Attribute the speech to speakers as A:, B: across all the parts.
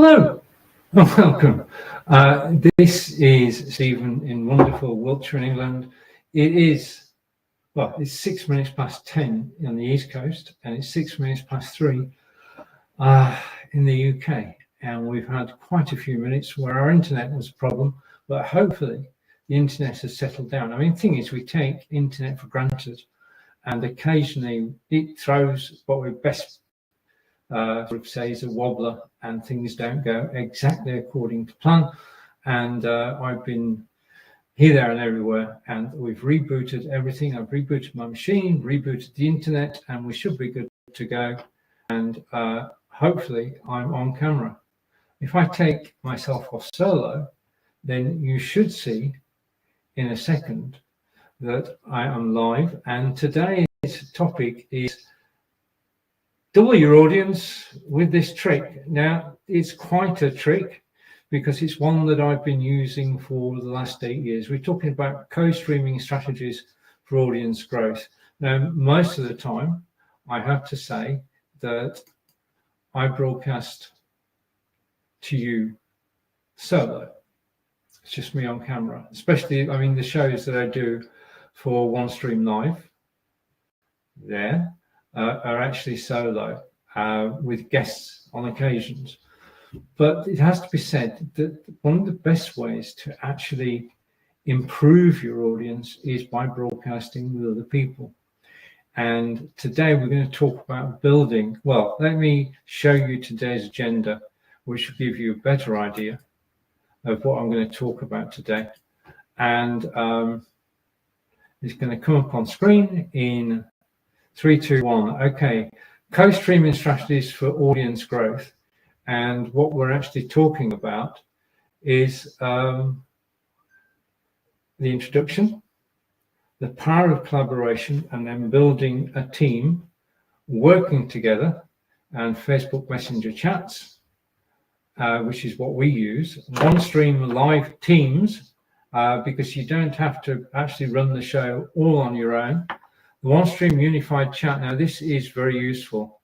A: Hello, welcome. This is Stephen in wonderful Wiltshire in England. It is, well, it's 6 minutes past 10 on the East Coast, and it's 6 minutes past 3 in the UK. And we've had quite a few minutes where our internet was a problem, but hopefully the internet has settled down. I mean, the thing is, we take internet for granted, and occasionally it throws what we best sort of say is a wobbler, and things don't go exactly according to plan. And I've been here, there, and everywhere, and we've rebooted everything. I've rebooted my machine, rebooted the internet, and we should be good to go. And hopefully I'm on camera. If I take myself off solo, then you should see in a second that I am live. And today's topic is double your audience with this trick. Now, it's quite a trick because it's one that I've been using for the last 8 years. We're talking about co-streaming strategies for audience growth. Now, most of the time, I have to say that I broadcast to you solo. It's just me on camera, especially, I mean, the shows that I do for OneStream Live there. Are actually solo with guests on occasions. But it has to be said that one of the best ways to actually improve your audience is by broadcasting with other people. And today we're going to talk about building. Well, let me show you today's agenda, which will give you a better idea of what I'm going to talk about today. And it's going to come up on screen in 3, 2, 1. Okay, co-streaming strategies for audience growth. And what we're actually talking about is the introduction, the power of collaboration, and then building a team, working together, and Facebook Messenger chats, which is what we use. OneStream live teams, because you don't have to actually run the show all on your own. The OneStream unified chat. Now, this is very useful.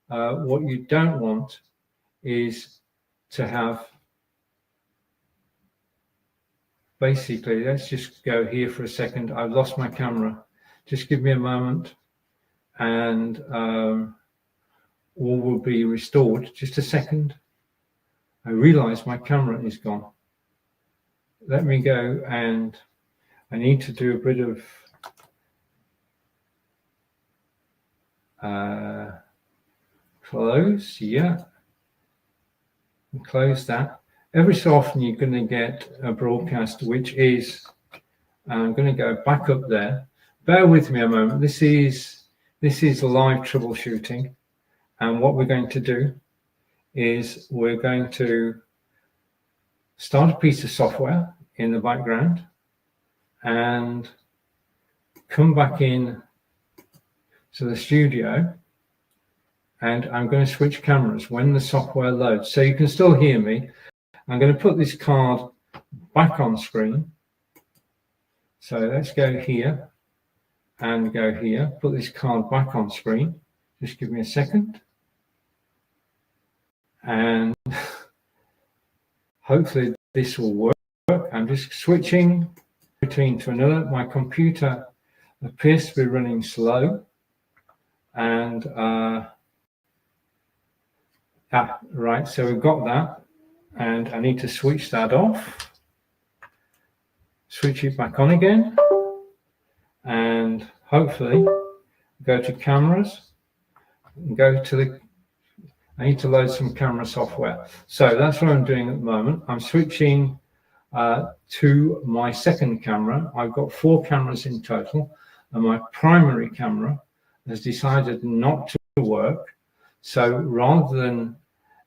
A: What you don't want is to have, basically, let's just go here for a second. I've lost my camera. Just give me a moment and all will be restored. Just a second. I realize my camera is gone. Let me go, and I need to do a bit of close, yeah, and close that. Every so often you're going to get a broadcast which is, I'm going to go back up there. Bear with me a moment. This is live troubleshooting, and what we're going to do is we're going to start a piece of software in the background and come back in to the studio, and I'm going to switch cameras when the software loads, so you can still hear me. I'm going to put this card back on screen. So let's go here and go here, put this card back on screen. Just give me a second. And hopefully this will work. I'm just switching between to another. My computer appears to be running slow. And right, so we've got that, and I need to switch that off, switch it back on again, and hopefully go to cameras and go to the, I need to load some camera software. So that's what I'm doing at the moment. I'm switching to my second camera. I've got 4 cameras in total, and my primary camera has decided not to work. So rather than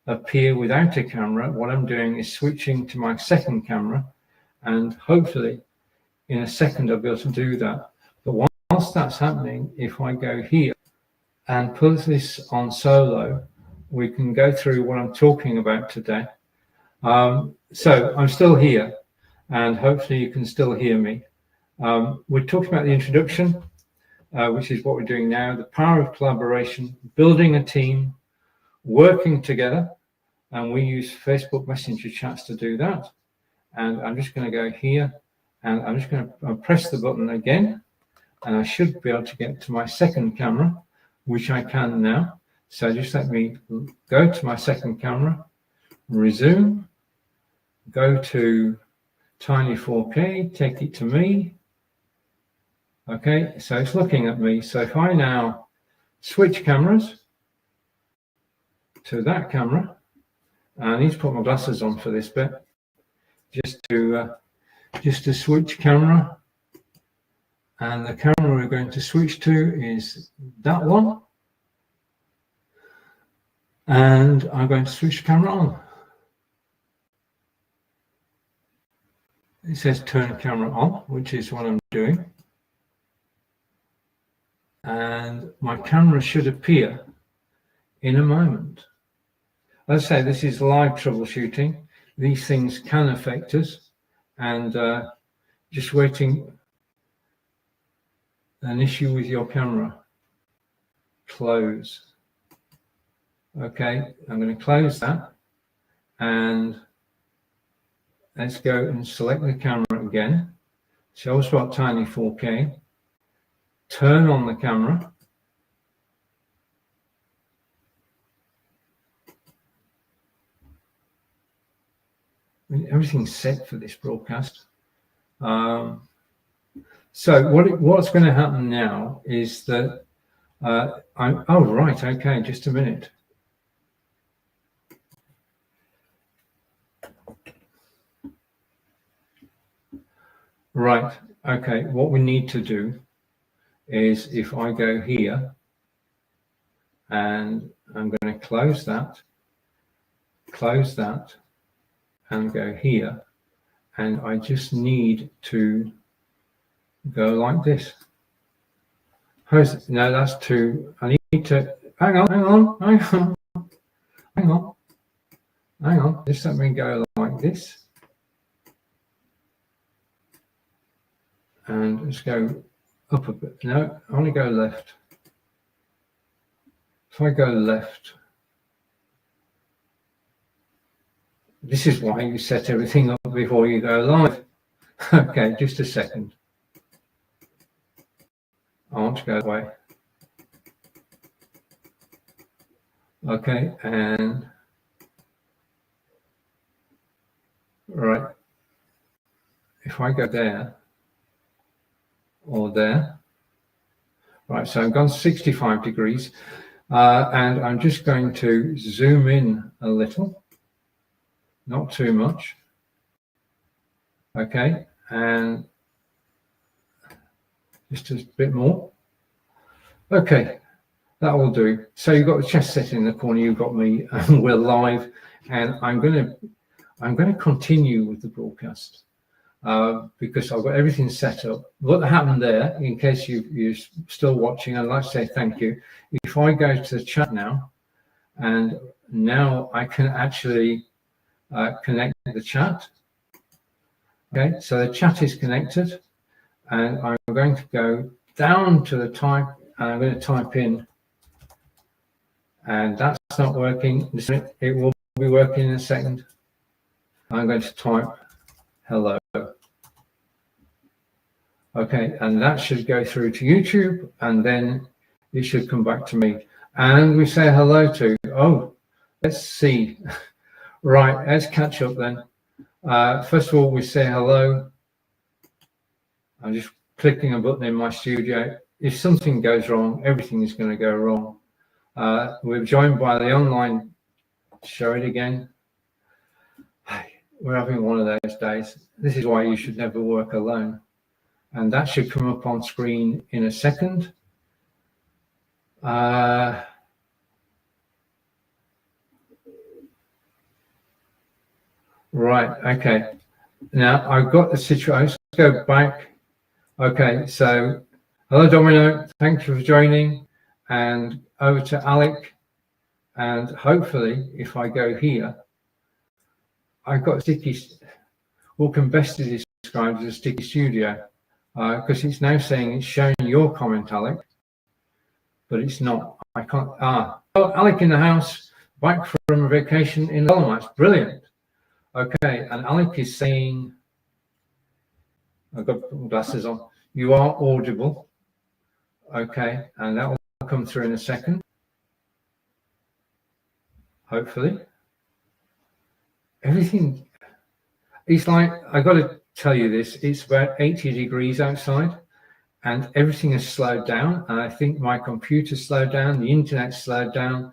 A: appear without a camera, what I'm doing is switching to my second camera, and hopefully in a second I'll be able to do that. But whilst that's happening, if I go here and put this on solo, we can go through what I'm talking about today. So I'm still here, and hopefully you can still hear me. We're talking about the introduction, which is what we're doing now, the power of collaboration, building a team, working together, and we use Facebook Messenger chats to do that. And I'm just going to go here, and I'm just going to press the button again, and I should be able to get to my second camera, which I can now. So just let me go to my second camera, resume, go to Tiny 4K, take it to me. Okay, so it's looking at me. So if I now switch cameras to that camera, I need to put my glasses on for this bit, just to switch camera, and the camera we're going to switch to is that one, and I'm going to switch the camera on. It says turn camera on, which is what I'm doing, and my camera should appear in a moment. Let's say this is live troubleshooting. These things can affect us, and just waiting. An issue with your camera. Close. Okay, I'm going to close that, and let's go and select the camera again. Show us what Tiny 4K. Turn on the camera. Everything's set for this broadcast. So what's going to happen now is that oh, right, okay, just a minute. Right, okay, what we need to do is, if I go here, and I'm going to close that, and go here, and I just need to go like this. No, that's too. I need to hang on. Just let me go like this, and let's go up a bit. No, I want to go left. If I go left, this is why you set everything up before you go live. Okay, just a second. I want to go away. Okay, and right. If I go there or there, right, so I've gone 65 degrees, and I'm just going to zoom in a little, not too much. Okay, and just a bit more. Okay, that will do. So you've got the chest set in the corner, you've got me, and we're live, and I'm going to continue with the broadcast because I've got everything set up. What happened there, in case you're still watching, I'd like to say thank you. If I go to the chat now, and now I can actually connect the chat. Okay, so the chat is connected, and I'm going to go down to the type, and I'm going to type in, and that's not working. It will be working in a second. I'm going to type hello. Okay, and that should go through to YouTube, and then it should come back to me. And we say hello to, oh, let's see. Right, let's catch up then. First of all, we say hello. I'm just clicking a button in my studio. If something goes wrong, everything is going to go wrong. We're joined by the online, show it again. We're having one of those days. This is why you should never work alone. And that should come up on screen in a second. Right, okay. Now I've got the situation. Let's go back. Okay, so hello Domino, thank you for joining, and over to Alec, and hopefully if I go here, I've got sticky, what can best be described as a sticky studio, because it's now saying it's showing your comment, Alec, but it's not. I can't. Oh, Alec in the house, back from a vacation in the Dolomites. Brilliant. Okay, and Alec is saying, I've got glasses on, you are audible. Okay, and that will come through in a second, hopefully. Everything, it's like, I've got to tell you this, it's about 80 degrees outside and everything has slowed down. And I think my computer slowed down, the internet slowed down.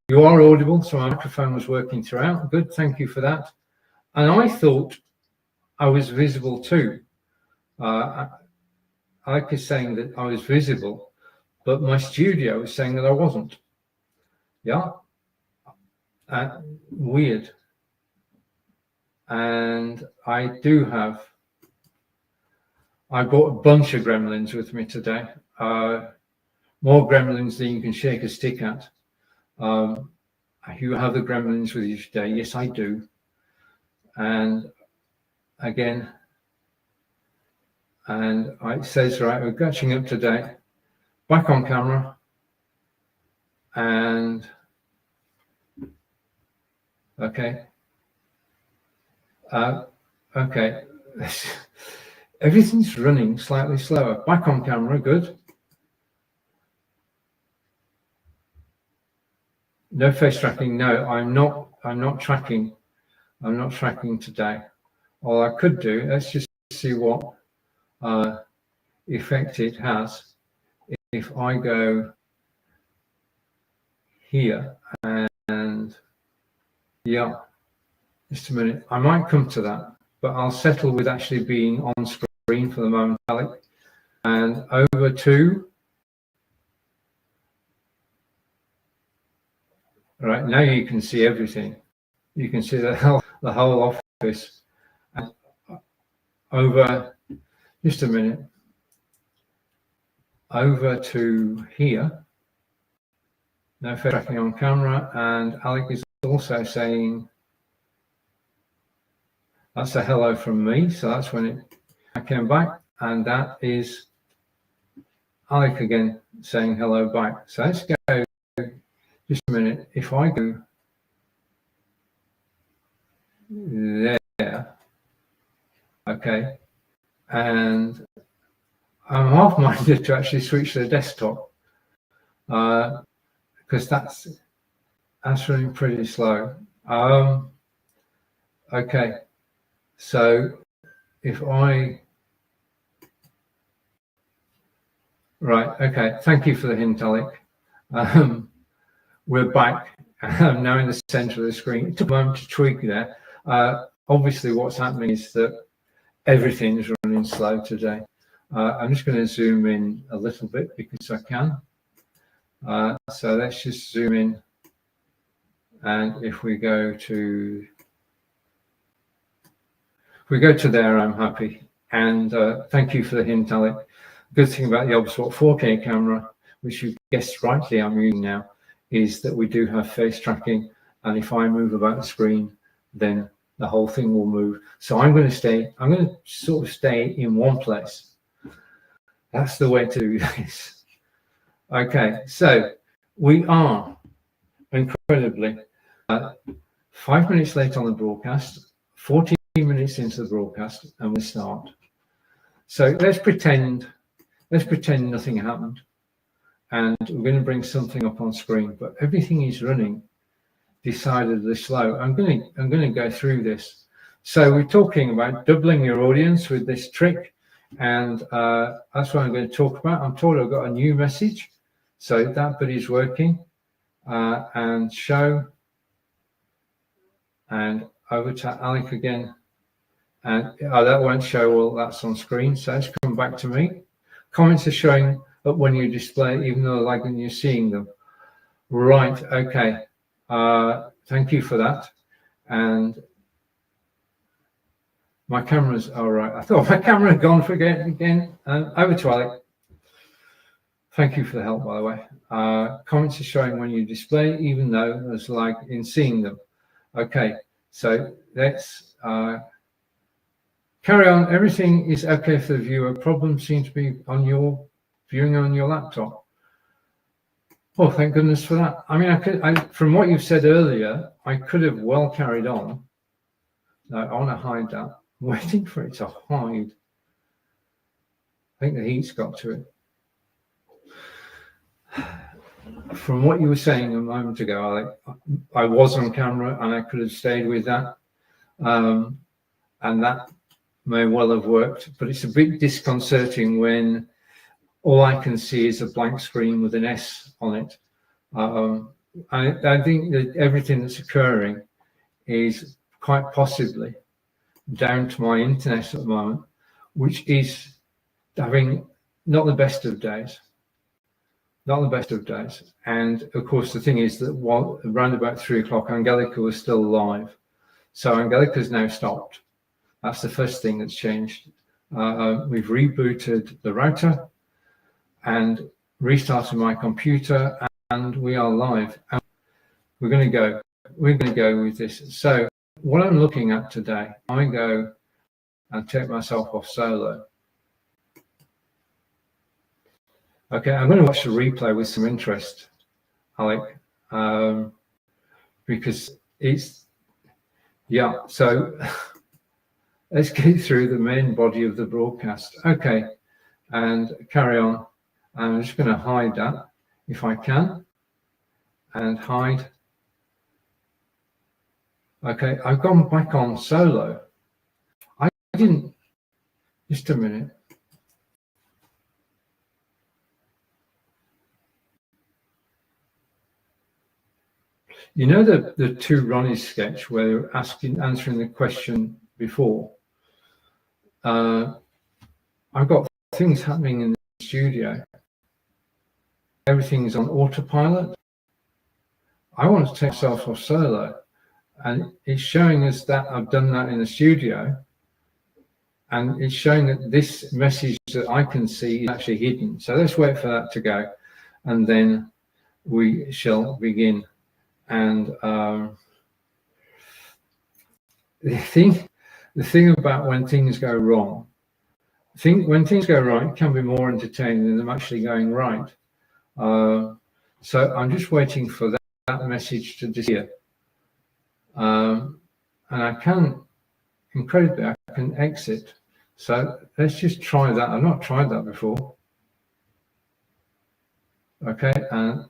A: You are audible, so my microphone was working throughout. Good, thank you for that. And I thought I was visible too. I was saying that I was visible, but my studio was saying that I wasn't. Yeah, weird. And I bought a bunch of gremlins with me today. More gremlins than you can shake a stick at. You have the gremlins with you today. Yes, I do. And again, and it says, right, we're catching up today. Back on camera. And okay. Okay. Everything's running slightly slower. Back on camera, good. No face tracking. No, I'm not tracking. I'm not tracking today. All I could do, let's just see what effect it has. If I go here and yeah, just a minute. I might come to that, but I'll settle with actually being on screen for the moment, Alec. And over to, right, now you can see everything. You can see the whole office. And over, just a minute, over to here. No face tracking on camera, and Alec is also saying, that's a hello from me, so that's when I came back, and that is Alec again saying hello back. So let's go, just a minute, if I go there, okay, and I'm half-minded to actually switch to the desktop, because that's running pretty slow. Okay, so if I, right, okay, thank you for the hint, Alec. We're back. I'm now in the center of the screen. It took a moment to tweak there. Obviously, what's happening is that everything's running slow today. I'm just going to zoom in a little bit because I can. So let's just zoom in. And if we go to there, I'm happy. And thank you for the hint, Alec. Good thing about the Obspot 4K camera, which you guessed rightly I'm using now, is that we do have face tracking. And if I move about the screen, then the whole thing will move. So I'm going to sort of stay in one place. That's the way to do this. Okay, so we are incredibly 5 minutes late on the broadcast, 14 minutes into the broadcast, and we start. So let's pretend nothing happened, and we're going to bring something up on screen, but everything is running decidedly slow. I'm going to go through this. So we're talking about doubling your audience with this trick, and that's what I'm going to talk about. I'm told I've got a new message, so that bit is working. And show, and over to Alec again, and that won't show all that's on screen. So let's come back to me. Comments are showing up when you display, even though like when you're seeing them. Right, okay. Thank you for that. And my camera's all right. I thought my camera had gone for again. Over to Alec. Thank you for the help, by the way. Comments are showing when you display, even though there's lag in seeing them. Okay, so let's carry on. Everything is okay for the viewer. Problems seem to be on your viewing on your laptop. Oh, thank goodness for that. I mean, from what you've said earlier, I could have well carried on. No, I want to hide that. I'm waiting for it to hide. I think the heat's got to it. From what you were saying a moment ago, I was on camera and I could have stayed with that. And that may well have worked, but it's a bit disconcerting when all I can see is a blank screen with an S on it. I think that everything that's occurring is quite possibly down to my internet at the moment, which is having not the best of days. Not the best of days. And of course, the thing is that around about 3 o'clock, Angelica was still live. So Angelica's now stopped. That's the first thing that's changed. We've rebooted the router and restarted my computer, and we are live. And we're going to go with this. So what I'm looking at today, I go and take myself off solo. Okay, I'm going to watch the replay with some interest, Alec, because it's, yeah, so let's get through the main body of the broadcast. Okay, and carry on. I'm just going to hide that if I can, and hide. Okay, I've gone back on solo. I didn't, just a minute. You know the two Ronnies sketch where they're answering the question before? I've got things happening in the studio. Everything's on autopilot. I want to take myself off solo, and it's showing us that I've done that in the studio, and it's showing that this message that I can see is actually hidden. So let's wait for that to go, and then we shall begin. And the thing about when things go wrong, when things go right, it can be more entertaining than them actually going right. So I'm just waiting for that message to disappear. And I can, incredibly, I can exit. So let's just try that. I've not tried that before. Okay, and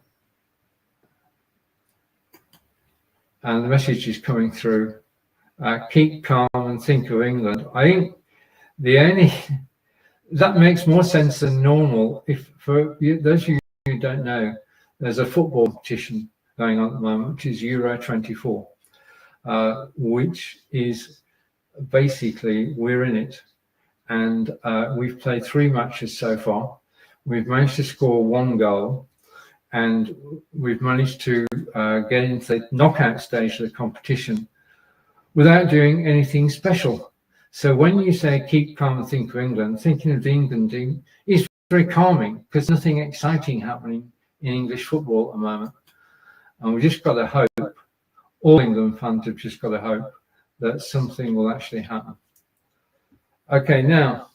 A: the message is coming through. Keep calm and think of England. I think that makes more sense than normal. If for those of you who don't know, there's a football competition going on at the moment, which is Euro 24, which is basically, we're in it. And we've played 3 matches so far. We've managed to score 1 goal. And we've managed to get into the knockout stage of the competition without doing anything special. So when you say keep calm and think of England, thinking of the England team is very calming because nothing exciting happening in English football at the moment. And we've just got to hope, all England fans have just got to hope that something will actually happen. Okay, now,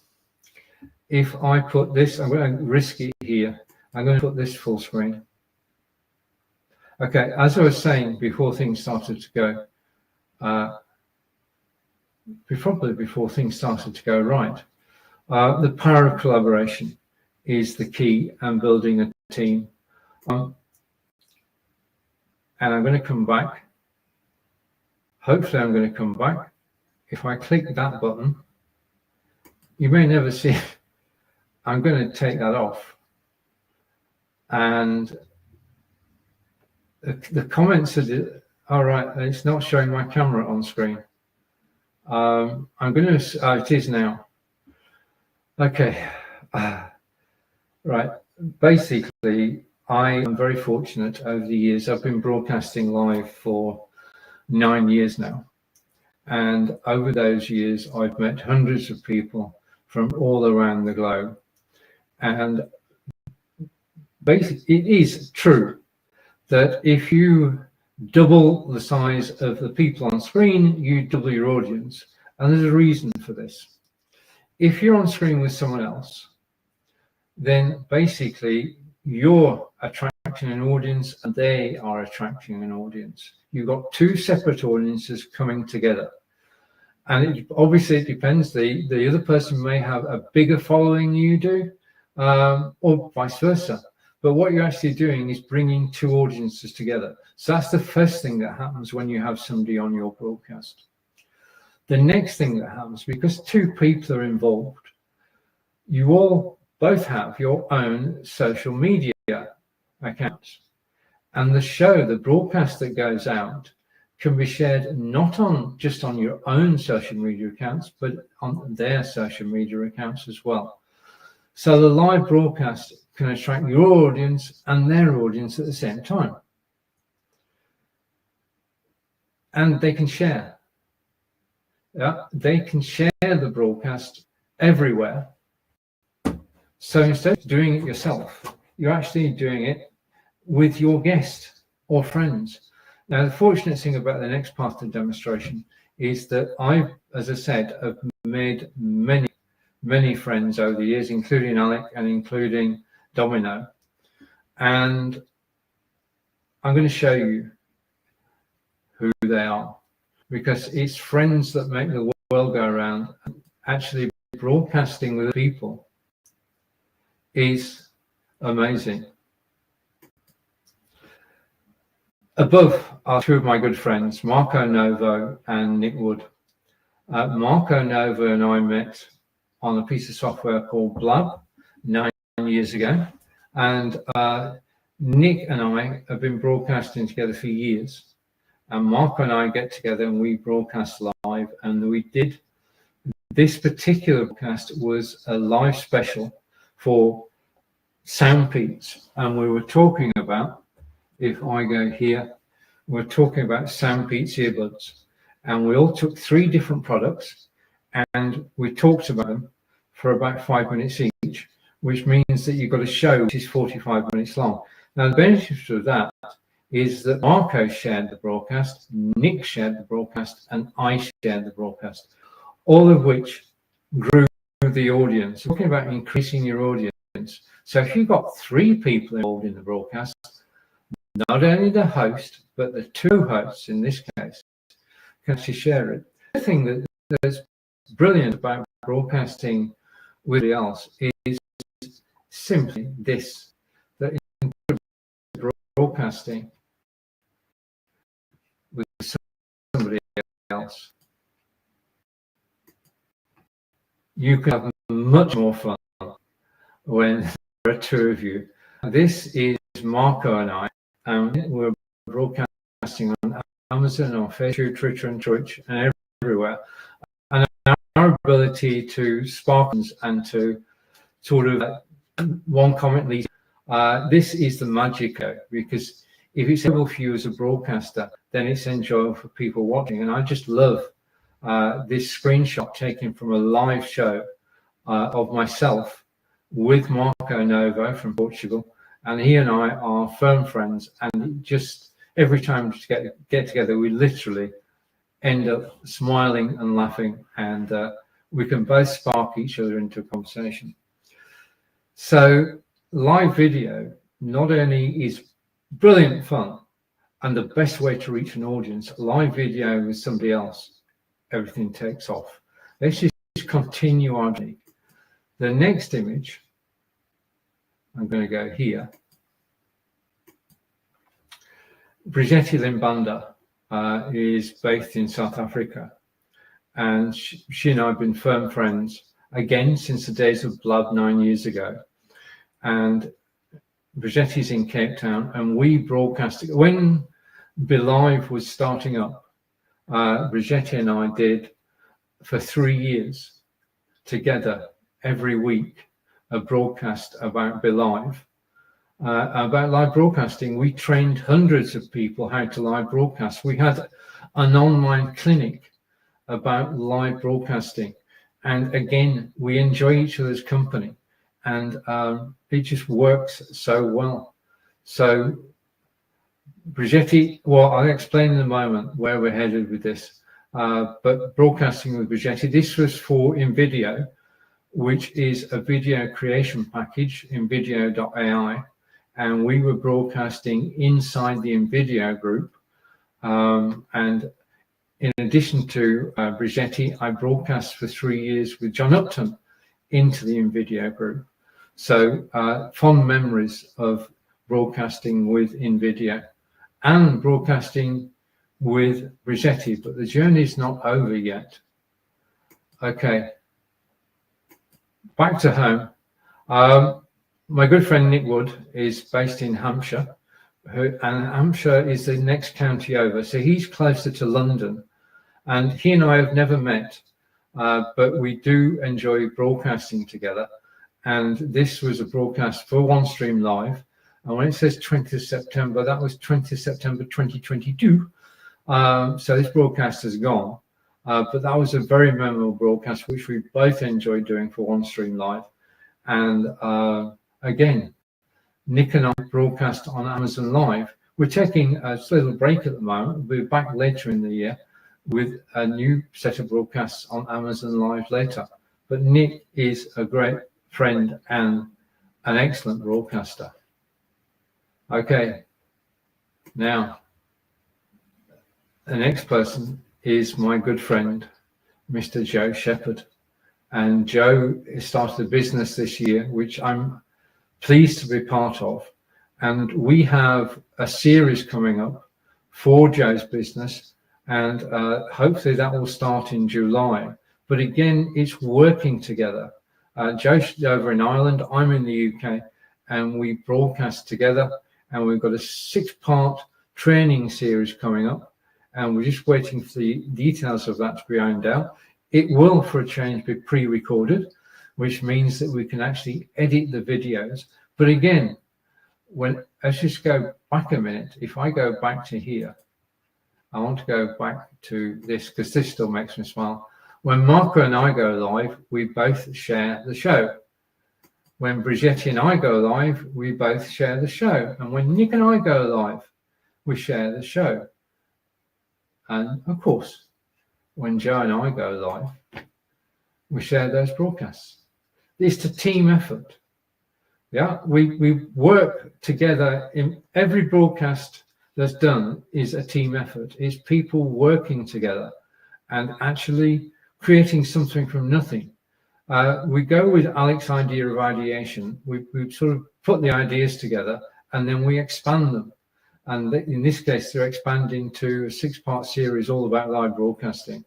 A: if I put this, I'm going to risk it here. I'm going to put this full screen. Okay, as I was saying before things started to go, probably before things started to go right, the power of collaboration is the key and building a team. And I'm going to come back. Hopefully I'm going to come back. If I click that button, you may never see it. I'm going to take that off. And the comments are, all right, it's not showing my camera on screen. I'm going to, it is now. Okay. Right. Basically, I am very fortunate over the years. I've been broadcasting live for 9 years now. And over those years, I've met hundreds of people from all around the globe. And basically, it is true that if you double the size of the people on screen, you double your audience. And there's a reason for this. If you're on screen with someone else, then basically you're attracting attracting an audience and they are attracting an audience. You've got two separate audiences coming together. And obviously it depends. The other person may have a bigger following than you do, or vice versa. But what you're actually doing is bringing two audiences together. So that's the first thing that happens when you have somebody on your broadcast. The next thing that happens, because two people are involved, you all both have your own social media accounts. And the show, the broadcast that goes out, can be shared not just on your own social media accounts, but on their social media accounts as well. So the live broadcast can attract your audience and their audience at the same time. And they can share. Yeah, they can share the broadcast everywhere. So instead of doing it yourself, you're actually doing it with your guest or friends. Now, the fortunate thing about the next part of the demonstration is that I, as I said, have made many friends over the years, including Alec and including Domino. And I'm going to show you who they are, because it's friends that make the world go around. Actually, broadcasting with people is amazing. Above are two of my good friends, Marco Novo and Nick Wood. Marco Novo and I met on a piece of software called Blab 9 years ago. And Nick and I have been broadcasting together for years. And Marco and I get together and we broadcast live. And we did, this particular broadcast was a live special for Soundpeats. And we were talking about, if I go here, we're talking about Soundpeats earbuds. And we all took 3 different products and we talked about them for about 5 minutes each, which means that you've got a show which is 45 minutes long. Now, the benefit of that is that Marco shared the broadcast, Nick shared the broadcast, and I shared the broadcast, all of which grew the audience. We're talking about increasing your audience. So if you've got 3 people involved in the broadcast, not only the host, but the 2 hosts in this case can actually share it. The thing that's brilliant about broadcasting with somebody else is simply this, that in broadcasting with somebody else, you can have much more fun when there are 2 of you. This is Marco and I, and we're broadcasting on Amazon, on Facebook, Twitter, and Twitch, and everywhere. And our ability to spark and to sort of one comment leads. This is the magic of it, because if it's enjoyable for you as a broadcaster, then it's enjoyable for people watching. And I just love this screenshot taken from a live show of myself with Marco Novo from Portugal. And he and I are firm friends, and just every time we get together, we literally end up smiling and laughing, and we can both spark each other into a conversation. So live video not only is brilliant fun and the best way to reach an audience, live video with somebody else, everything takes off. Let's just continue our journey. The next image, I'm going to go here. Brigitte Limbanda is based in South Africa, and she and I have been firm friends again since the days of Blood 9 years ago. And Brigitte is in Cape Town, and we broadcast when BeLive was starting up. Brigitte and I did for 3 years together every week a broadcast about BeLive. About live broadcasting, we trained hundreds of people how to live broadcast. We had an online clinic about live broadcasting, and again, we enjoy each other's company, and it just works so well. So Brigitte, well, I'll explain in a moment where we're headed with this, but broadcasting with Brigitte, this was for InVideo, which is a video creation package, InVideo.ai. and we were broadcasting inside the InVideo group. And in addition to Brigetti, I broadcast for 3 years with John Upton into the InVideo group. So fond memories of broadcasting with InVideo and broadcasting with Brigetti, but the journey's not over yet. Okay, back to home. My good friend Nick Wood is based in Hampshire, and Hampshire is the next county over, so he's closer to London. And he and I have never met, but we do enjoy broadcasting together. And this was a broadcast for OneStream Live. And when it says 20th September, that was 20th September 2022. So this broadcast has gone. But that was a very memorable broadcast, which we both enjoyed doing for OneStream Live. And again, Nick and I broadcast on Amazon Live. We're taking a little break at the moment. We'll be back later in the year with a new set of broadcasts on Amazon Live later. But Nick is a great friend and an excellent broadcaster. Okay, now the next person is my good friend, Mr. Joe Shepherd. And Joe started a business this year, which I'm pleased to be part of. And we have a series coming up for Joe's business, and hopefully that will start in July. But again, it's working together. Joe's over in Ireland, I'm in the UK, and we broadcast together, and we've got a 6-part training series coming up, and we're just waiting for the details of that to be ironed out. It will, for a change, be pre-recorded, which means that we can actually edit the videos. But again, let's just go back a minute. If I go back to here, I want to go back to this because this still makes me smile. When Marco and I go live, we both share the show. When Brigetti and I go live, we both share the show. And when Nick and I go live, we share the show. And of course, when Joe and I go live, we share those broadcasts. It's a team effort. Yeah, we work together. In every broadcast that's done is a team effort. It's people working together and actually creating something from nothing. We go with Alex's idea of ideation. We sort of put the ideas together and then we expand them. And in this case, they're expanding to a 6-part series all about live broadcasting.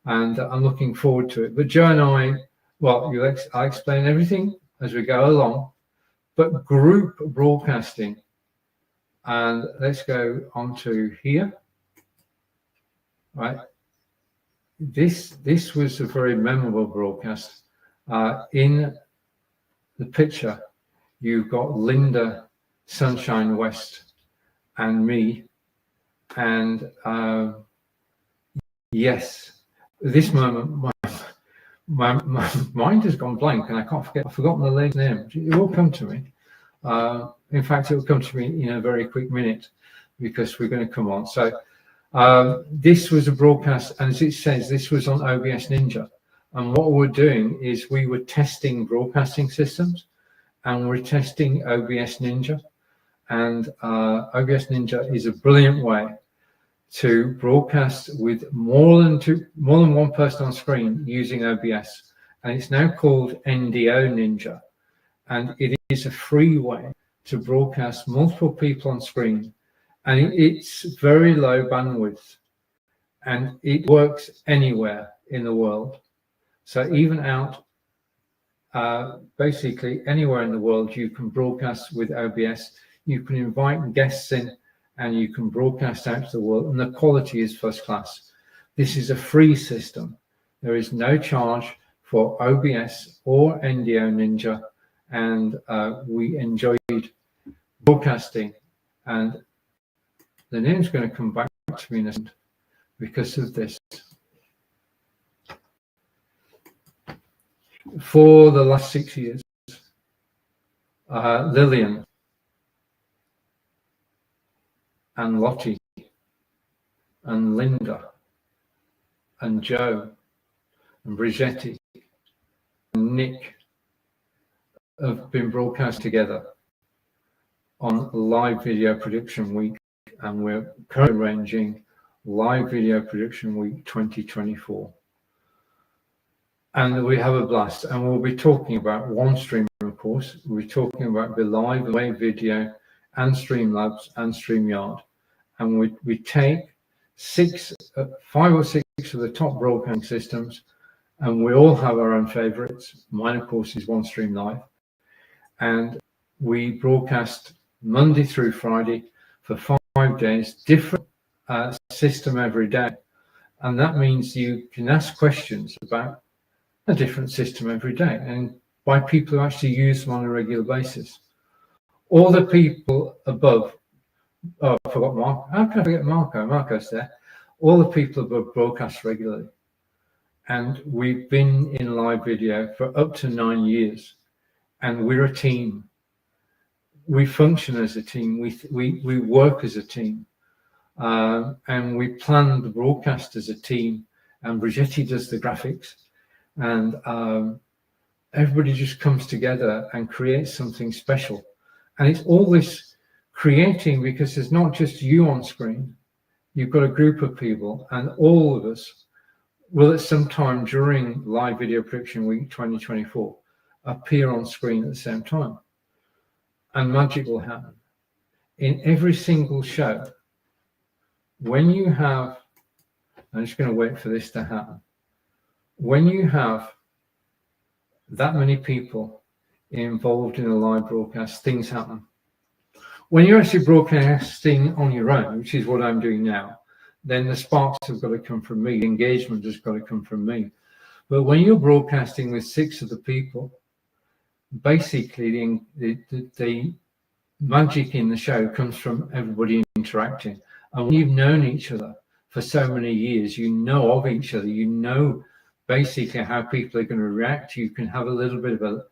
A: And I'm looking forward to it. But Joe and I, well, I'll explain everything as we go along, but group broadcasting. And let's go on to here. Right. This was a very memorable broadcast. In the picture, you've got Linda Sunshine West and me. And yes, at this moment, my mind has gone blank and I can't forget. I've forgotten the lady's name. It will come to me. In fact, it will come to me in a very quick minute because we're going to come on. So this was a broadcast, and as it says, this was on OBS Ninja. And what we're doing is we were testing broadcasting systems, and we're testing OBS Ninja. And OBS Ninja is a brilliant way to broadcast with more than one person on screen using OBS. And it's now called NDO Ninja. And it is a free way to broadcast multiple people on screen. And it's very low bandwidth. And it works anywhere in the world. So even out, basically anywhere in the world, you can broadcast with OBS. You can invite guests in and you can broadcast out to the world. And the quality is first class. This is a free system. There is no charge for OBS or NDO Ninja. And we enjoyed broadcasting. And the name's going to come back to me in a second because of this. For the last 6 years, Lillian and Lottie and Linda and Joe and Brigetti and Nick have been broadcast together. on Live Video Production Week, and we're currently arranging Live Video Production Week 2024. And we have a blast, and we'll be talking about OneStream, of course. We'll be talking about the live and wave video and Streamlabs and StreamYard. And we take 5 or 6 of the top broadcasting systems, and we all have our own favorites. Mine, of course, is OneStream Live. And we broadcast Monday through Friday for 5 days, different system every day. And that means you can ask questions about a different system every day, and by people who actually use them on a regular basis. All the people above, oh, I forgot Mark. How can I forget Marco? Marco's there. All the people above broadcast regularly. And we've been in live video for up to 9 years, and we're a team. We function as a team. We work as a team, and we plan the broadcast as a team. And Brigitte does the graphics, and everybody just comes together and creates something special. And it's all this creating, because there's not just you on screen. You've got a group of people, and all of us will at some time during Live Video Production Week 2024 appear on screen at the same time. And magic will happen. In every single show, when you have, I'm just going to wait for this to happen. When you have that many people involved in a live broadcast, things happen. When you're actually broadcasting on your own, which is what I'm doing now, then the sparks have got to come from me. The engagement has got to come from me. But when you're broadcasting with 6 of the people, basically the magic in the show comes from everybody interacting. And when you've known each other for so many years, you know of each other, you know basically how people are going to react. You can have a little bit of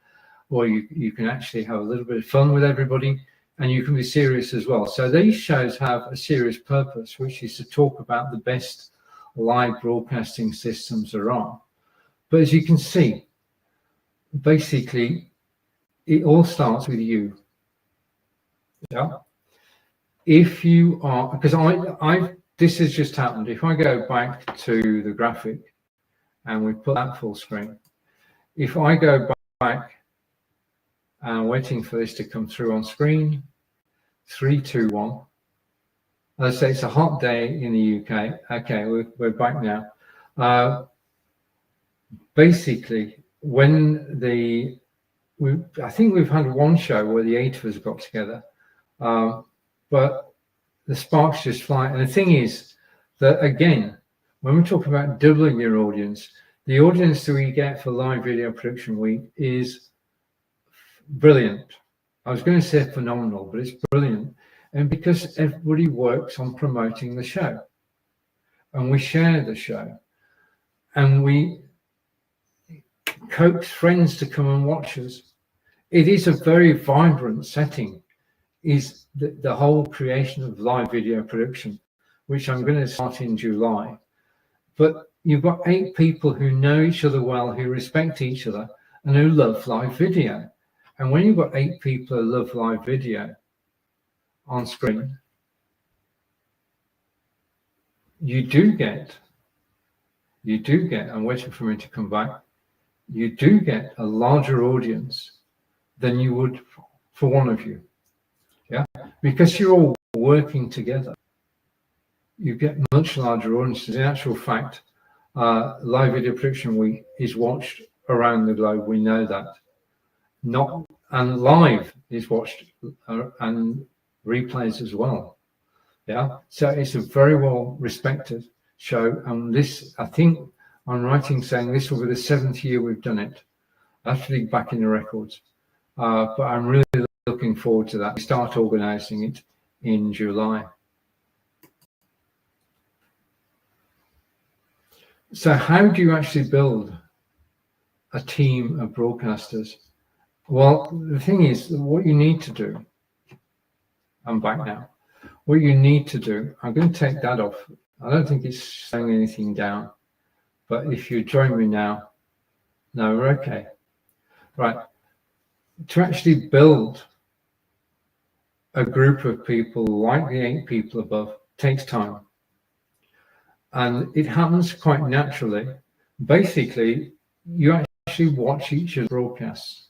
A: you can actually have a little bit of fun with everybody, and you can be serious as well. So these shows have a serious purpose, which is to talk about the best live broadcasting systems there are. But as you can see, basically, it all starts with you. Yeah. If you are, because this has just happened. If I go back to the graphic and we put that full screen, if I go back and waiting for this to come through on screen, 3, 2, 1. Let's say it's a hot day in the UK. Okay, we're back now. Basically, when I think we've had one show where the 8 of us got together, but the sparks just fly. And the thing is that, again, when we're talking about doubling your audience, the audience that we get for Live Video Production Week is brilliant. I was going to say phenomenal, but it's brilliant. And because everybody works on promoting the show, and we share the show, and we coax friends to come and watch us. It is a very vibrant setting, is the whole creation of live video production, which I'm going to start in July. But you've got 8 people who know each other well, who respect each other, and who love live video. And when you've got 8 people who love live video on screen, you do get, I'm waiting for me to come back, you do get a larger audience than you would for one of you. Yeah, because you're all working together. You get much larger audiences. In actual fact, Live Video Production Week is watched around the globe. We know that. And live is watched and replays as well. Yeah, so it's a very well respected show. And this, I think, I'm right in saying this will be the 7th year we've done it. I have to dig back in the records. But I'm really looking forward to that. We start organizing it in July. So how do you actually build a team of broadcasters? Well, the thing is, what you need to do, I'm back now. What you need to do, I'm going to take that off. I don't think it's slowing anything down. But if you join me now, no, we're okay. Right. To actually build a group of people like the 8 people above takes time. And it happens quite naturally. Basically, you actually watch each other's broadcasts.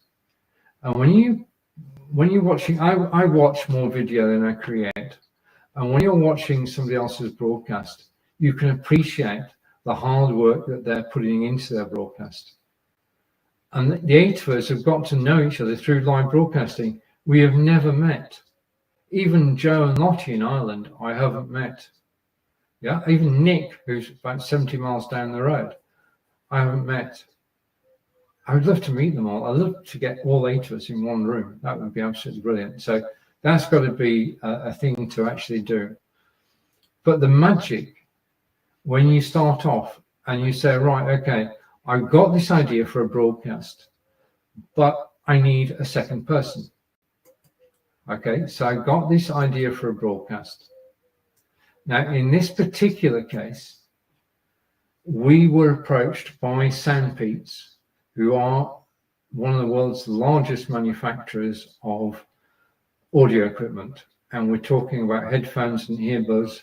A: And when you're watching, I watch more video than I create. And when you're watching somebody else's broadcast, you can appreciate the hard work that they're putting into their broadcast. And the 8 of us have got to know each other through live broadcasting. We have never met. Even Joe and Lottie in Ireland, I haven't met. Yeah, even Nick, who's about 70 miles down the road, I haven't met. I would love to meet them all. I'd love to get all 8 of us in one room. That would be absolutely brilliant. So that's got to be a thing to actually do. But the magic, when you start off and you say, right, okay, I've got this idea for a broadcast, but I need a second person. Okay, so I got this idea for a broadcast. Now, in this particular case, we were approached by Soundpeats, who are one of the world's largest manufacturers of audio equipment. And we're talking about headphones and earbuds.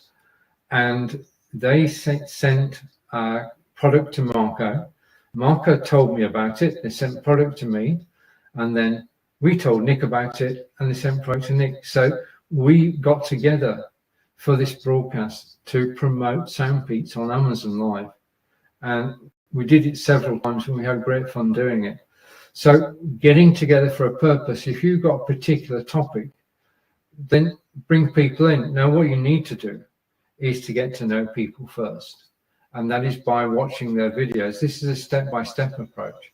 A: And they sent a product to Marco. Marco told me about it. They sent product to me. And then we told Nick about it, and they sent product to Nick. So we got together for this broadcast to promote Soundpeats on Amazon Live. And we did it several times, and we had great fun doing it. So getting together for a purpose, if you've got a particular topic, then bring people in. Now, what you need to do is to get to know people first. And that is by watching their videos. This is a step-by-step approach.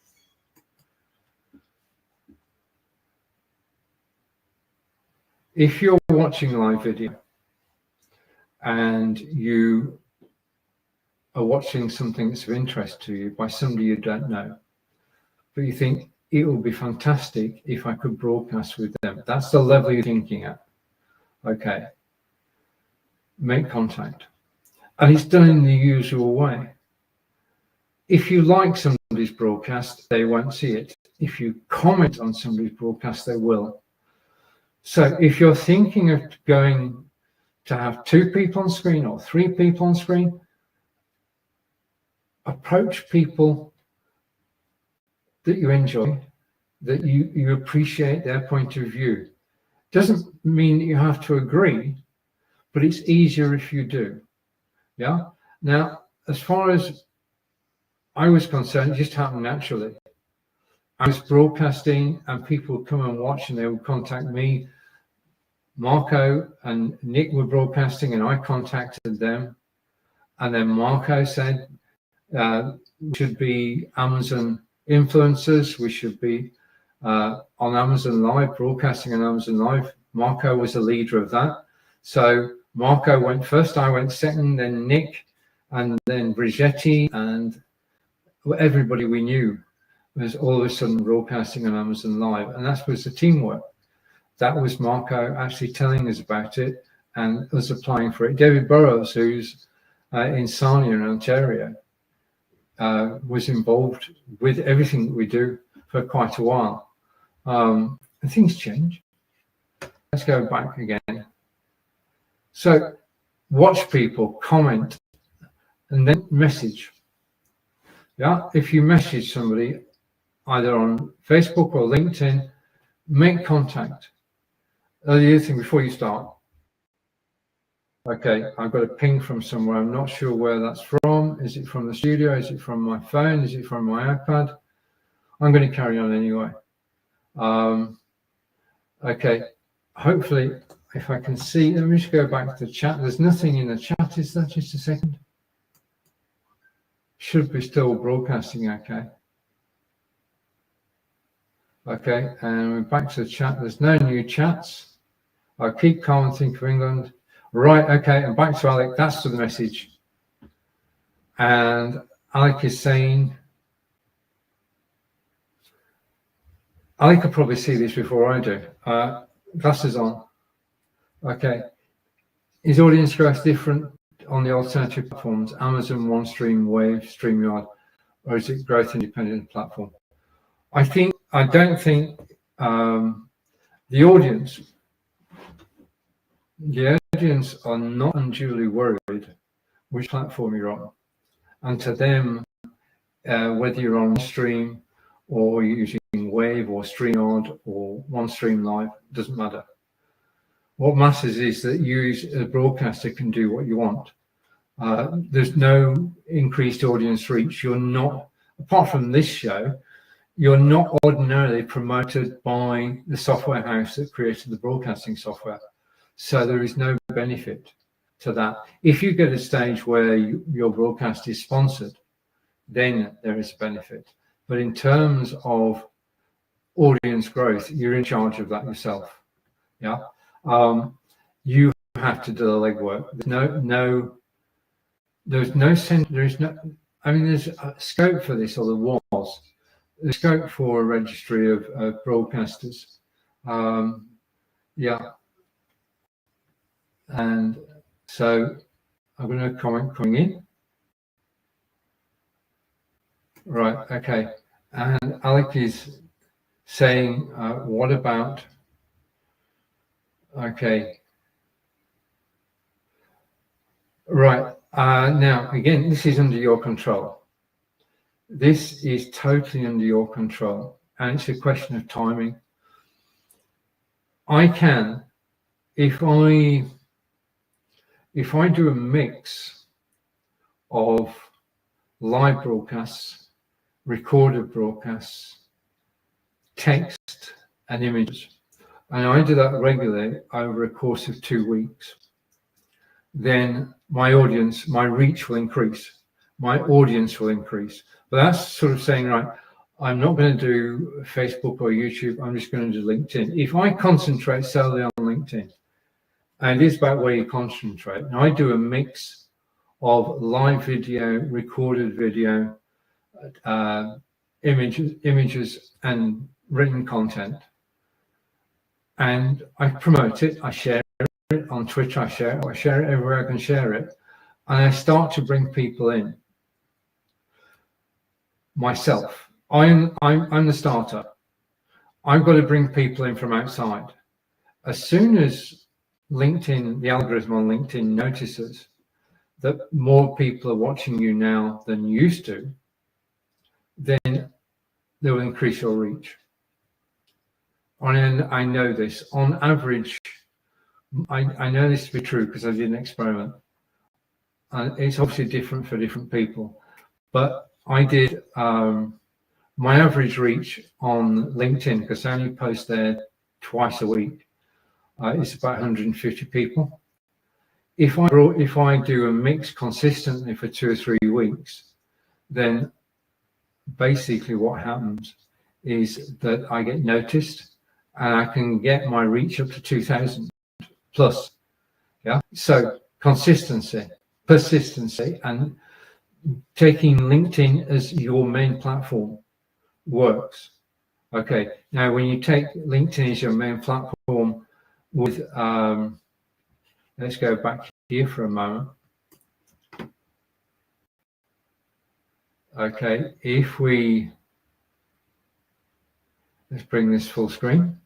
A: If you're watching live video and you are watching something that's of interest to you by somebody you don't know, but you think it would be fantastic if I could broadcast with them, that's the level you're thinking at. Okay, make contact. And it's done in the usual way. If you like somebody's broadcast, they won't see it. If you comment on somebody's broadcast, they will. So if you're thinking of going to have 2 people on screen or 3 people on screen, approach people that you enjoy, that you appreciate their point of view. Doesn't mean that you have to agree, but it's easier if you do. Yeah. Now, as far as I was concerned, it just happened naturally. I was broadcasting and people would come and watch and they would contact me. Marco and Nick were broadcasting and I contacted them. And then Marco said, we should be Amazon influencers. We should be on Amazon Live, broadcasting on Amazon Live. Marco was the leader of that. So Marco went first, I went second, then Nick, and then Brigetti, and everybody we knew was all of a sudden broadcasting on Amazon Live. And that was the teamwork. That was Marco actually telling us about it and us applying for it. David Burrows, who's in Sarnia in Ontario, was involved with everything that we do for quite a while. And things change. Let's go back again. So watch people, comment, and then message. Yeah, if you message somebody either on Facebook or LinkedIn, make contact. The other thing before you start, okay, I've got a ping from somewhere. I'm not sure where that's from. Is it from the studio? Is it from my phone? Is it from my iPad? I'm going to carry on anyway. Okay, hopefully, if I can see, let me just go back to the chat. There's nothing in the chat, is there? Just a second. Should be still broadcasting, okay. Okay, and we're back to the chat. There's no new chats. I'll keep calm and think of England. Right, okay, and back to Alec. That's the message. And Alec is saying, Alec could probably see this before I do. Glasses on. Okay. Is audience growth different on the alternative platforms, Amazon, OneStream, Wave, StreamYard, or is it growth independent platform? I don't think the audience the audience are not unduly worried which platform you're on. And to them, whether you're on OneStream or using Wave or StreamYard or OneStream Live, doesn't matter. What matters is that you as a broadcaster can do what you want. There's no increased audience reach. You're not, apart from this show, you're not ordinarily promoted by the software house that created the broadcasting software. So there is no benefit to that. If you get a stage where your broadcast is sponsored, then there is a benefit. But in terms of audience growth, you're in charge of that yourself. Yeah. You have to do the legwork. There's a scope for this, or there was. There's scope for a registry of broadcasters. Yeah. And so I'm going to comment coming in. Right, okay. And Alec is saying, what about, okay. Right, now, again, this is under your control. This is totally under your control, and it's a question of timing. I can, if I do a mix of live broadcasts, recorded broadcasts, text and images, and I do that regularly over a course of 2 weeks, then my audience, my reach will increase, my audience will increase. But that's sort of saying, right, I'm not going to do Facebook or YouTube, I'm just going to do LinkedIn. If I concentrate solely on LinkedIn, and it's about where you concentrate, and I do a mix of live video, recorded video, images and written content, and I promote it, I share it on Twitter, I share it everywhere I can share it, and I start to bring people in myself. I'm the starter. I've got to bring people in from outside. As soon as LinkedIn, the algorithm on LinkedIn notices that more people are watching you now than used to, then they will increase your reach. And I know this. On average, I know this to be true because I did an experiment. And it's obviously different for different people. But I did my average reach on LinkedIn, because I only post there twice a week, is about 150 people. If I do a mix consistently for 2 or 3 weeks, then basically what happens is that I get noticed and I can get my reach up to 2,000 plus. Yeah. So consistency, persistency, and taking LinkedIn as your main platform works. Okay. Now, when you take LinkedIn as your main platform with, let's go back here for a moment. Okay, let's bring this full screen.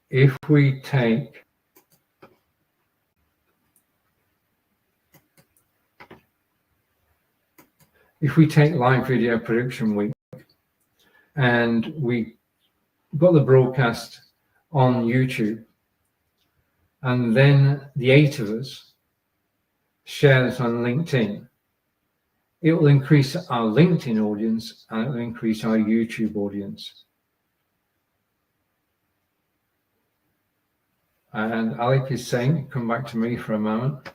A: If we take live video production week, and we got the broadcast on YouTube, and then the 8 of us share this on LinkedIn, it will increase our LinkedIn audience and it will increase our YouTube audience. And Alec is saying, come back to me for a moment.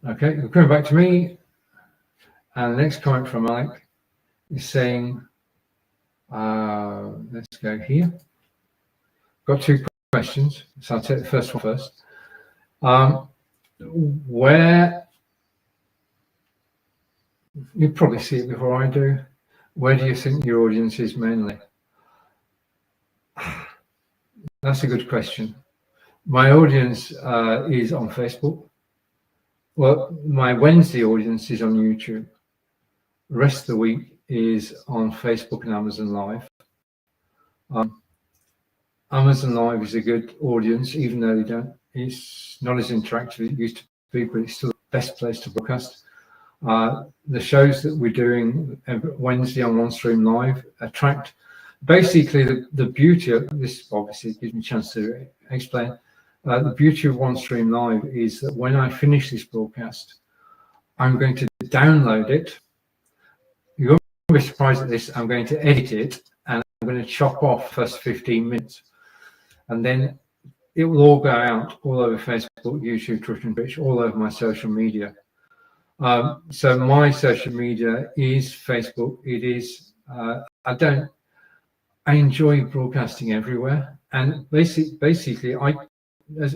A: Okay, coming back to me. And the next comment from Alec is saying, let's go here. Got 2 questions, so I'll take the first one first. Where, you probably see it before I do, where do you think your audience is mainly? That's a good question. My audience is on Facebook. Well, my Wednesday audience is on YouTube. The rest of the week is on Facebook and Amazon Live. Amazon Live is a good audience, even though it's not as interactive as it used to be, but it's still the best place to broadcast. The shows that we're doing every Wednesday on OneStream Live attract, basically the beauty of this, obviously gives me a chance to explain. The beauty of OneStream Live is that when I finish this broadcast, I'm going to download it. You won't be surprised at this. I'm going to edit it and I'm going to chop off the first 15 minutes. And then it will all go out all over Facebook, YouTube, Twitter, and Twitch, all over my social media. So my social media is Facebook. It is, I enjoy broadcasting everywhere. And basically as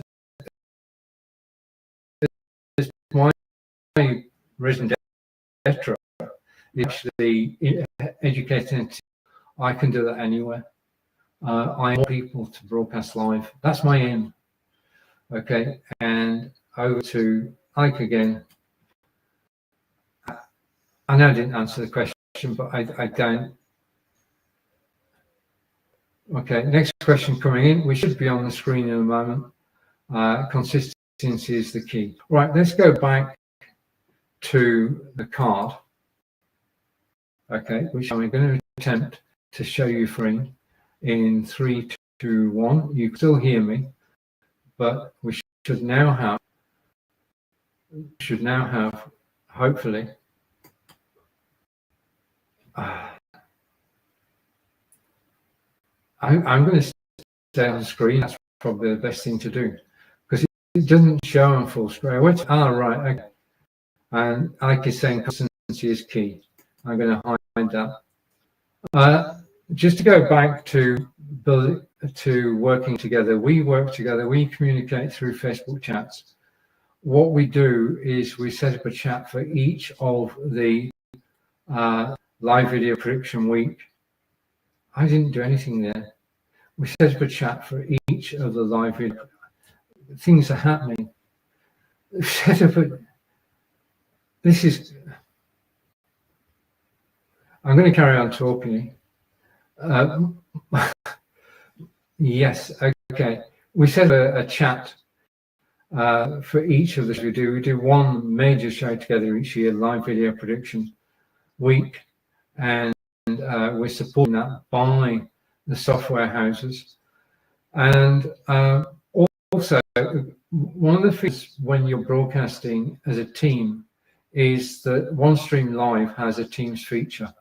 A: my resident lecturer, actually educating, I can do that anywhere. I want people to broadcast live. That's my aim. Okay, and over to Ike again. I know I didn't answer the question, but I don't. Okay, next question coming in. We should be on the screen in a moment. Consistency is the key. Right, let's go back to the card. Okay, which I'm going to attempt to show you free in 3, 2, 1. You can still hear me, but we should now have hopefully I'm going to stay on screen. That's probably the best thing to do because it doesn't show on full screen. Right, okay. And Ike is saying consistency is key. I'm going to hide that. Just to go back to working together, we work together, we communicate through Facebook chats. What we do is we set up a chat for each of the live video production week. I didn't do anything there. We set up a chat for each of the live video. Things are happening. Set up this is, I'm going to carry on talking. Yes, okay. We set up a chat for each of the shows we do. We do one major show together each year, live video production week, and we're supporting that by the software houses. And also, one of the things when you're broadcasting as a team is that OneStream Live has a Teams feature.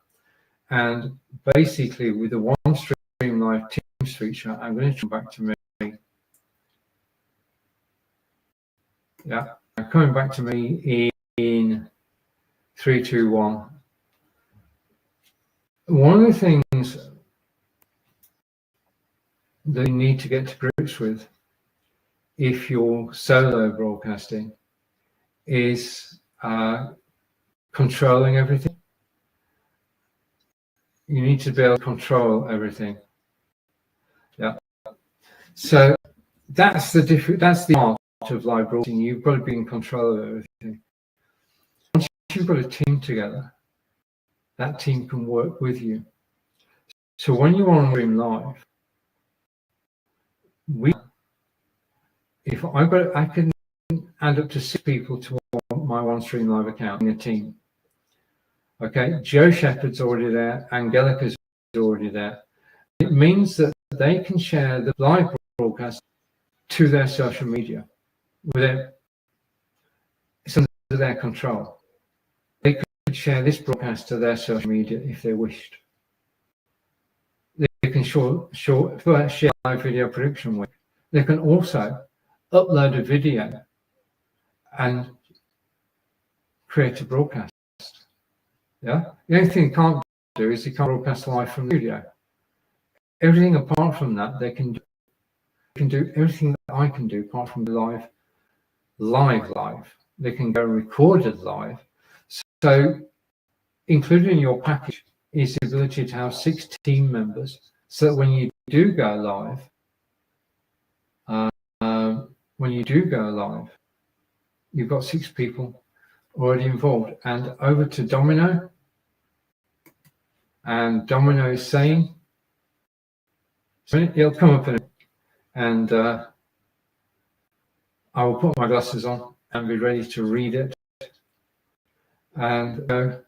A: And basically, with the OneStream Live Teams feature, I'm going to come back to me. Yeah, coming back to me in 3, 2, 1. One of the things that you need to get to grips with if you're solo broadcasting is controlling everything. You need to be able to control everything. Yeah. So that's the art of live broadcasting. You've got to be in control of everything. Once you've got a team together, that team can work with you. So when you're on OneStream Live, I can add up to 6 people to my OneStream Live account in a team. Okay, Joe Shepherd's already there, Angelica's already there. It means that they can share the live broadcast to their social media it's under their control. They could share this broadcast to their social media if they wished. They can share live video production with. They can also upload a video and create a broadcast. Yeah. The only thing you can't do is you can't broadcast live from the studio. Everything apart from that, they can do. They can do everything that I can do apart from live. They can go recorded live. So included in your package is the ability to have 6 team members, so that when you do go live, you've got 6 people already involved. And over to Domino. And Domino is saying, So it'll come up in a minute, and I will put my glasses on and be ready to read it. And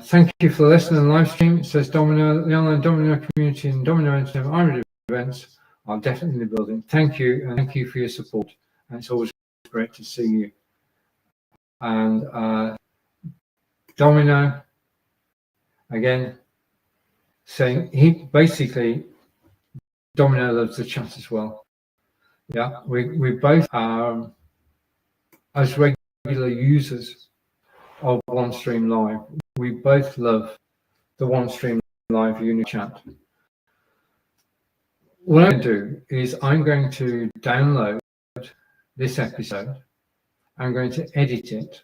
A: thank you for listening to the live stream. It says Domino, the online Domino community and Domino Entertainment Ireland events are definitely in the building. Thank you, and thank you for your support. And it's always great to see you. And Domino, again, saying he basically, Domino loves the chat as well. Yeah, we both are, as regular users of OneStream Live, we both love the OneStream Live unit chat. What I'm going to do is I'm going to download this episode. I'm going to edit it.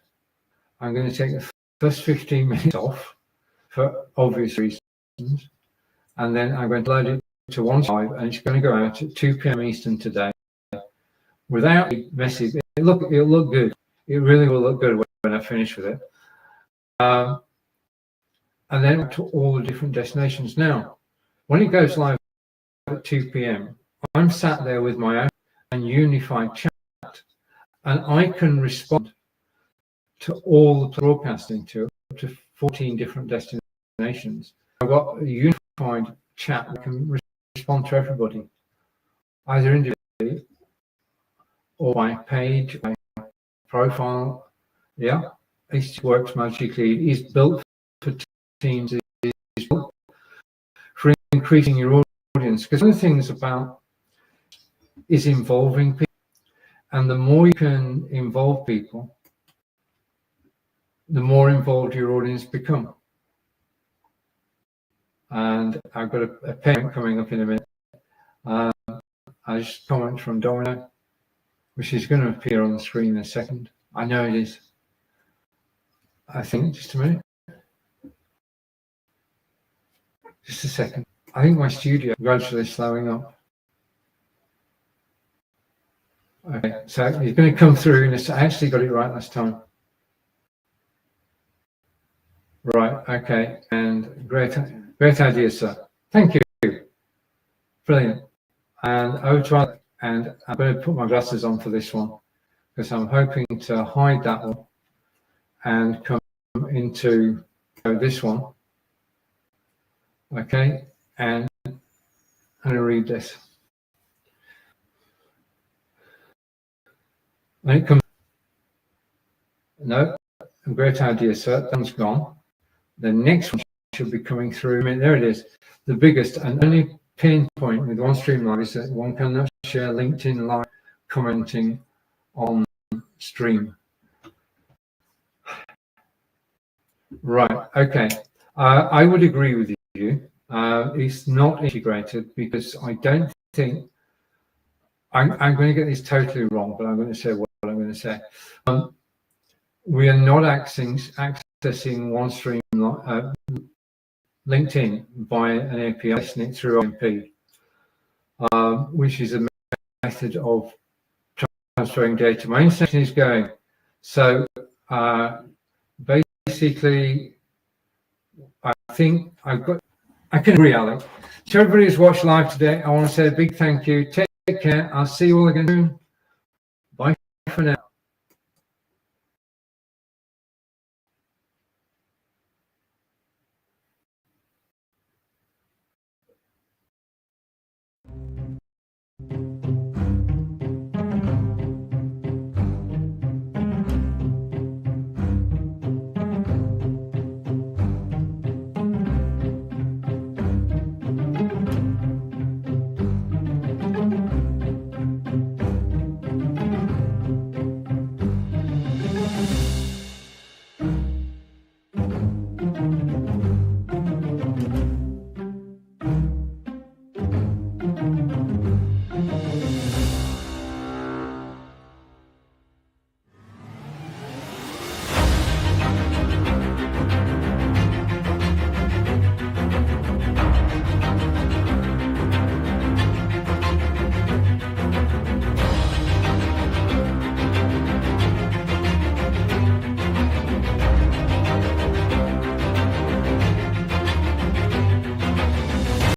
A: I'm going to take the first 15 minutes off for obvious reasons. And then I'm going to load it to OneStream, and it's going to go out at 2 p.m. Eastern today without messing. It'll look good. It really will look good when I finish with it. And then to all the different destinations. Now, when it goes live at 2 p.m., I'm sat there with my own and unified chat, and I can respond to all the broadcasting to up to 14 different destinations. I've got a unified chat that can respond to everybody, either individually or by page, by profile. Yeah, it works magically. It's built for teams. It's built for increasing your audience. Because one of the things about is involving people, and the more you can involve people, the more involved your audience become. And I've got a payment coming up in a minute. I just comment from Domino, which is going to appear on the screen in a second. I know it is. I think just a minute. Just a second. I think my studio is gradually slowing up. Okay, so it's going to come through, and I actually got it right last time. Right, okay, and great idea, sir. Thank you. Brilliant. And over to Alec, and I'm going to put my glasses on for this one because I'm hoping to hide that one and come into this one. Okay, and I'm going to read this. When it comes, no, great idea, sir. That one's gone. The next one should be coming through. I mean, there it is. The biggest and only pain point with OneStream Live is that one cannot share LinkedIn Live commenting on stream. Right, okay. I would agree with you. It's not integrated because I don't think, I'm going to get this totally wrong, but I'm going to say what I'm going to say. We are not accessing OneStream LinkedIn via an API, listening through OMP, which is a method of transferring data. My internet is going. So basically, I think I can agree, Alec. To everybody who's watched live today, I want to say a big thank you. Take care. I'll see you all again soon. Bye for now.